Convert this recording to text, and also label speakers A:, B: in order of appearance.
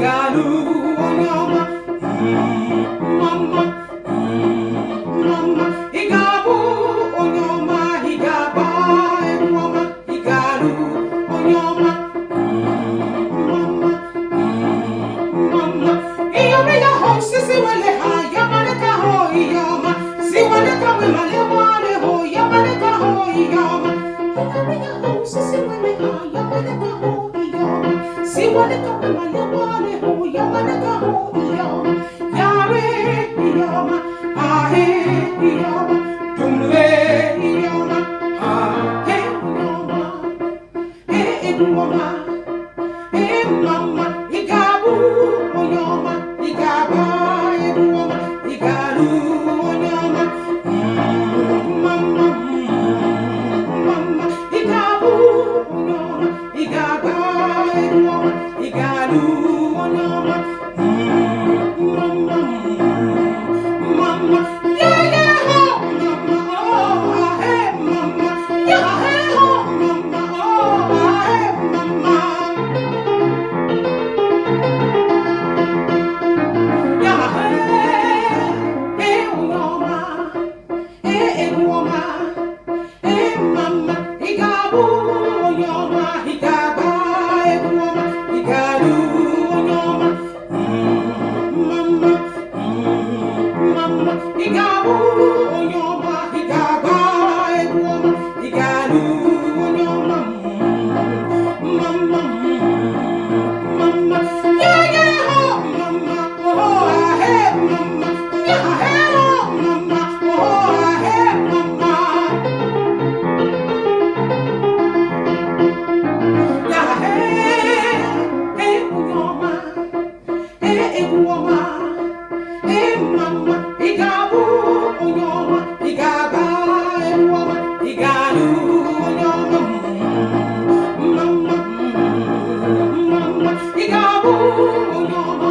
A: igalu onyoma, mama, mama, igabu onyoma, igaba enyoma, igalu onyoma, mama, mama, iyome ya ho sisi wale ha yamane ka ho iyoma, si wale ka we male wale ho yamane ka ho iyoma, iyome ya ho sisi wale ha yamane ka ho iyoma, si wale ka we male wale ho yamane ka ho iyoma, yare iyoma, ahe iyoma, dumle iyoma, ahe iyoma, iyoma. Mama, igabu onyoma, igaba ebuoma, igalu onyoma, mama, mama, igabu onyoma, igaba ebuoma, igalu onyoma, mama, mama, yeah yeah ho, mama, oh hey mama, yeah hey ho, mama, oh hey mama. Igabu,